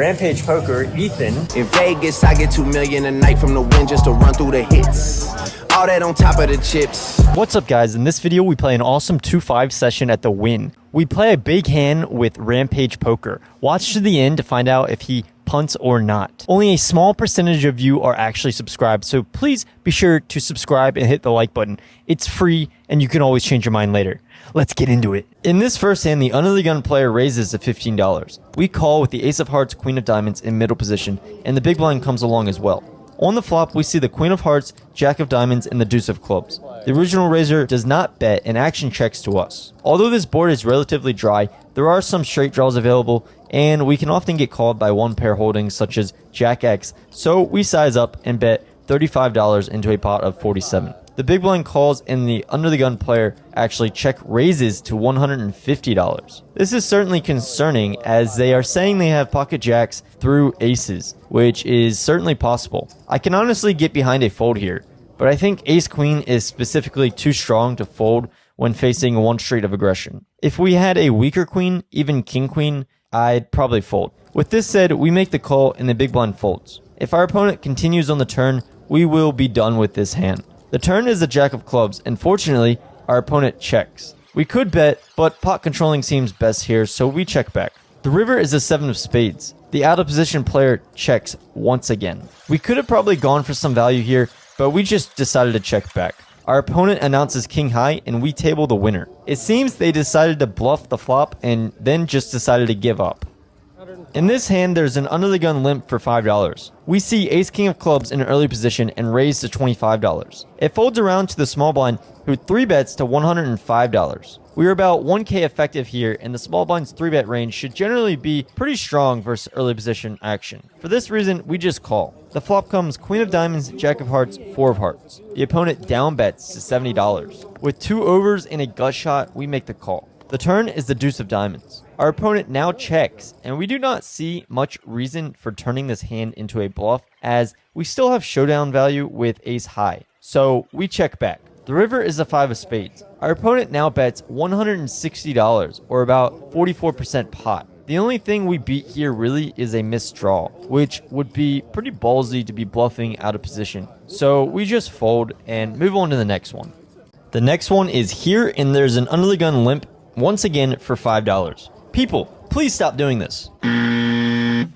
Rampage Poker, Ethan. In Vegas, I get 2 million a night from the Wynn just to run through the hits. All that on top of the chips. What's up, guys? In this video, we play an awesome 2-5 session at the Wynn. We play a big hand with Rampage Poker. Watch to the end to find out if he punts or not. Only a small percentage of you are actually subscribed, so please be sure to subscribe and hit the like button. It's free, and you can always change your mind later. Let's get into it. In this first hand, the under the gun player raises to $15. We call with the ace of hearts, queen of diamonds in middle position, and the big blind comes along as well. On the flop, we see the queen of hearts, jack of diamonds, and the deuce of clubs. The original raiser does not bet and action checks to us. Although this board is relatively dry, there are some straight draws available, and we can often get called by one pair holdings such as jack X, so we size up and bet $35 into a pot of 47. The big blind calls and the under the gun player actually check raises to $150. This is certainly concerning as they are saying they have pocket jacks through aces, which is certainly possible. I can honestly get behind a fold here, but I think ace queen is specifically too strong to fold when facing one straight of aggression. If we had a weaker queen, even king queen, I'd probably fold. With this said, we make the call and the big blind folds. If our opponent continues on the turn, we will be done with this hand. The turn is the jack of clubs, and fortunately, our opponent checks. We could bet, but pot controlling seems best here, so we check back. The river is a seven of spades. The out of position player checks once again. We could have probably gone for some value here, but we just decided to check back. Our opponent announces king high, and we table the winner. It seems they decided to bluff the flop and then just decided to give up. In this hand, there's an under the gun limp for $5. We see ace king of clubs in an early position and raise to $25. It folds around to the small blind, who 3-bets to $105. We are about 1k effective here, and the small blind's 3-bet range should generally be pretty strong versus early position action. For this reason, we just call. The flop comes queen of diamonds, jack of hearts, 4 of hearts. The opponent down bets to $70. With 2 overs and a gut shot, we make the call. The turn is the deuce of diamonds. Our opponent now checks, and we do not see much reason for turning this hand into a bluff, as we still have showdown value with ace high. So we check back. The river is a 5 of spades. Our opponent now bets $160, or about 44% pot. The only thing we beat here really is a missed draw, which would be pretty ballsy to be bluffing out of position. So we just fold and move on to the next one. The next one is here, and there's an under the gun limp once again for $5. People, please stop doing this.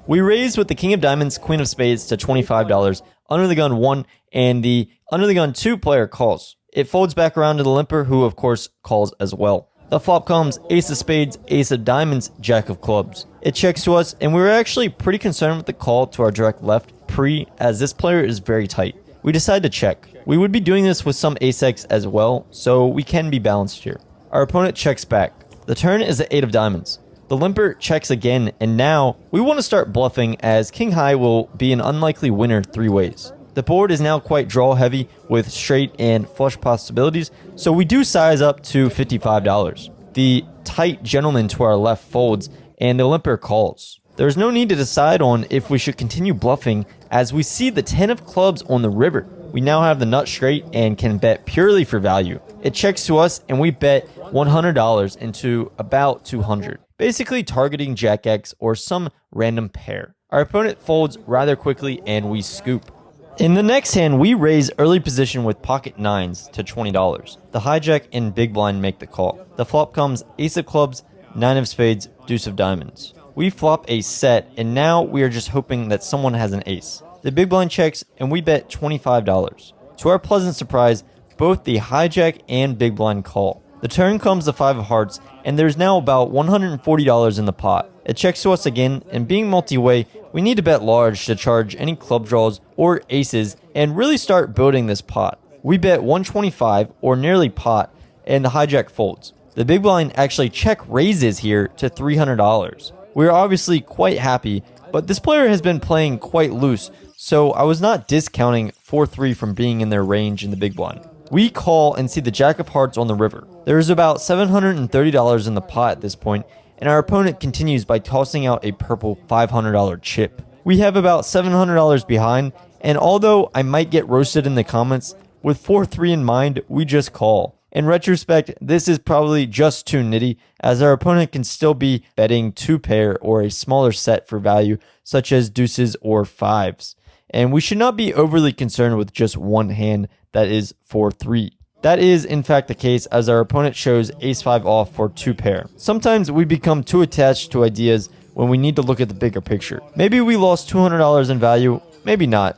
We raise with the king of diamonds, queen of spades to $25. Under the gun 1 and the under the gun 2 player calls. It folds back around to the limper, who of course calls as well. The flop comes ace of spades, ace of diamonds, jack of clubs. It checks to us, and we were actually pretty concerned with the call to our direct left pre, as this player is very tight. We decide to check. We would be doing this with some ace X as well, so we can be balanced here. Our opponent checks back. The turn is the 8 of diamonds. The limper checks again, and now we want to start bluffing, as king high will be an unlikely winner 3 ways. The board is now quite draw heavy with straight and flush possibilities, so we do size up to $55. The tight gentleman to our left folds, and the limper calls. There's no need to decide on if we should continue bluffing, as we see the 10 of clubs on the river. We now have the nut straight and can bet purely for value. It checks to us, and we bet $100 into about $200. Basically targeting jack X or some random pair. Our opponent folds rather quickly, and we scoop. In the next hand, we raise early position with pocket 9s to $20. The hijack and big blind make the call. The flop comes ace of clubs, 9 of spades, deuce of diamonds. We flop a set, and now we are just hoping that someone has an ace. The big blind checks, and we bet $25. To our pleasant surprise, both the hijack and big blind call. The turn comes the 5 of hearts, and there's now about $140 in the pot. It checks to us again, and being multi-way, we need to bet large to charge any club draws or aces and really start building this pot. We bet $125 or nearly pot, and the hijack folds. The big blind actually check raises here to $300. We are obviously quite happy, but this player has been playing quite loose, so I was not discounting 4-3 from being in their range in the big blind. We call and see the jack of hearts on the river. There is about $730 in the pot at this point, and our opponent continues by tossing out a purple $500 chip. We have about $700 behind, and although I might get roasted in the comments, with 4-3 in mind, we just call. In retrospect, this is probably just too nitty, as our opponent can still be betting 2 pair or a smaller set for value, such as deuces or 5s. And we should not be overly concerned with just one hand that is 4-3. That is, in fact, the case, as our opponent shows ace-5 off for 2 pair. Sometimes we become too attached to ideas when we need to look at the bigger picture. Maybe we lost $200 in value, maybe not.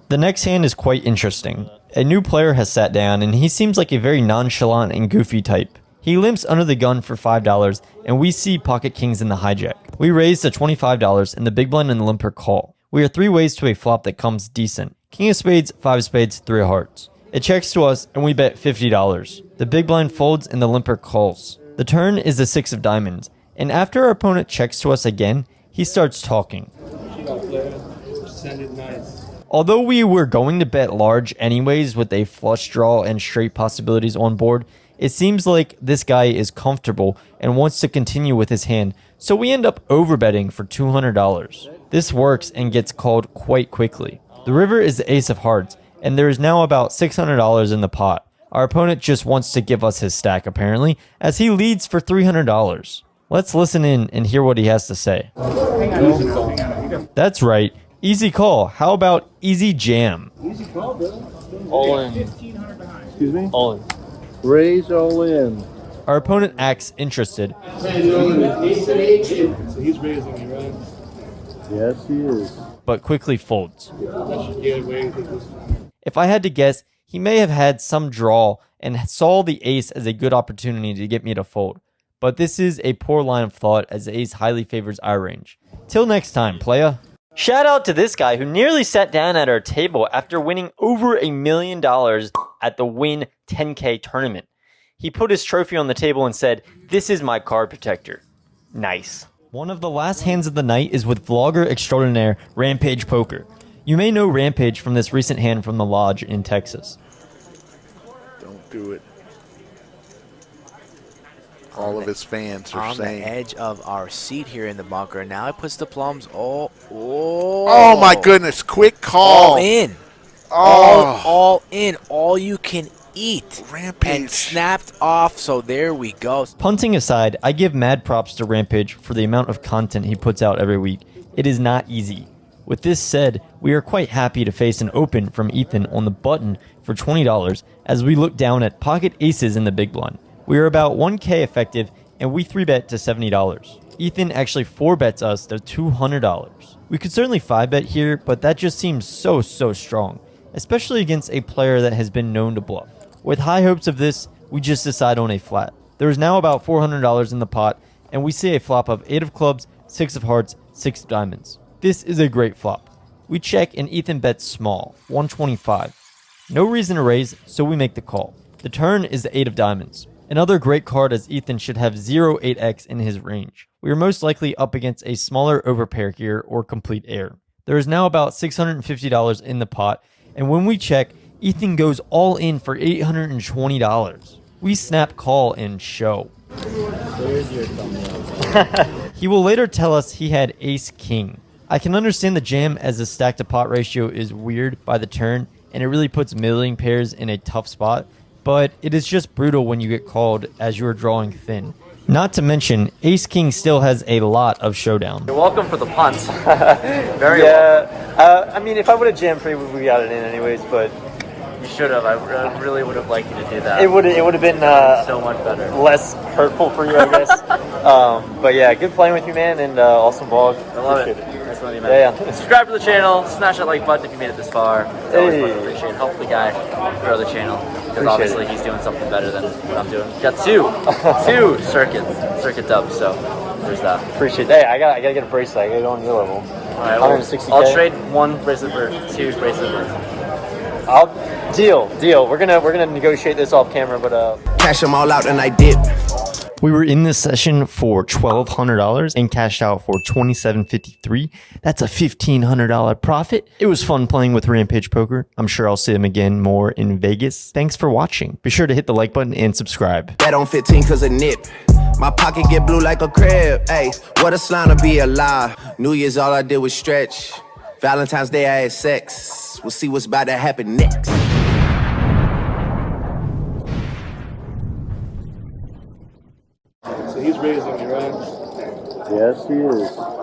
The next hand is quite interesting. A new player has sat down, and he seems like a very nonchalant and goofy type. He limps under the gun for $5, and we see pocket kings in the hijack. We raise to $25, and the big blind and the limper call. We are 3 ways to a flop that comes decent. King of spades, 5 of spades, 3 of hearts. It checks to us, and we bet $50. The big blind folds, and the limper calls. The turn is the 6 of diamonds, and after our opponent checks to us again, he starts talking. Although we were going to bet large anyways with a flush draw and straight possibilities on board, it seems like this guy is comfortable and wants to continue with his hand, so we end up overbetting for $200. This works and gets called quite quickly. The river is the ace of hearts, and there is now about $600 in the pot. Our opponent just wants to give us his stack apparently, as he leads for $300. Let's listen in and hear what he has to say. That's right. Easy call. How about easy jam? Easy call, Bill. All in. Excuse me? All in. Raise all in. Our opponent acts interested, So he's raising you, right? Yes, he is. but quickly folds. That should get away with this. If I had to guess, he may have had some draw and saw the ace as a good opportunity to get me to fold. But this is a poor line of thought, as the ace highly favors our range. Till next time, playa. Shout out to this guy who nearly sat down at our table after winning over $1 million at the Wynn 10K tournament. He put his trophy on the table and said, "This is my card protector." Nice. One of the last hands of the night is with vlogger extraordinaire Rampage Poker. You may know Rampage from this recent hand from the lodge in Texas. Don't do it. All of his fans are on saying. the edge of our seat here in the bunker. Now it puts the plums Oh my goodness! Quick call. all in. Oh, All in. All you can eat. Rampage. And snapped off, so there we go. Punting aside, I give mad props to Rampage for the amount of content he puts out every week. It is not easy. With this said, we are quite happy to face an open from Ethan on the button for $20 as we look down at pocket aces in the big blind. We are about 1K effective, and we 3-bet to $70. Ethan actually 4-bets us to $200. We could certainly 5-bet here, but that just seems so strong, especially against a player that has been known to bluff. With high hopes of this, we just decide on a flat. There is now about $400 in the pot, and we see a flop of 8 of clubs, 6 of hearts, 6 of diamonds. This is a great flop. We check, and Ethan bets small, 125. No reason to raise, so we make the call. The turn is the 8 of diamonds. Another great card, as Ethan should have 0-8x in his range. We are most likely up against a smaller overpair here or complete air. There is now about $650 in the pot, and when we check, Ethan goes all in for $820. We snap call and show. There's your thumbnail. He will later tell us he had ace king. I can understand the jam, as the stack to pot ratio is weird by the turn, and it really puts middling pairs in a tough spot. But it is just brutal when you get called as you are drawing thin. Not to mention, Ace King still has a lot of showdown. You're welcome for the punts. Very well. I mean, if I would have jammed free, we got it in anyways, but You should have. I really would have liked you to do that. it would have been so much better. less hurtful for you, I guess. But yeah, good playing with you, man, and awesome vlog. I love it. Appreciate Nice meeting you, man. Yeah. Subscribe to the channel. Smash that like button if you made it this far. It's always fun to Hey. appreciate. Help the guy grow the channel, because Appreciate obviously it. he's doing something better than what I'm doing. Got two circuit dubs. So there's that. Appreciate that. Hey, I gotta get a bracelet. I gotta go on your level. All right, well, 160K. I'll trade one bracelet for two bracelets. Deal. We're gonna negotiate this off camera, but Cash them all out and I dip. we were in this session for $1,200 and cashed out for $2,753. That's a $1,500 profit. It was fun playing with Rampage Poker. I'm sure I'll see him again more in Vegas. Thanks for watching. Be sure to hit the like button and subscribe. Bet on 15 cause of nip. My pocket get blue like a crib. Hey, what a slime to be alive. New Year's all I did was stretch. Valentine's Day I had sex. We'll see what's about to happen next. Yes, he is.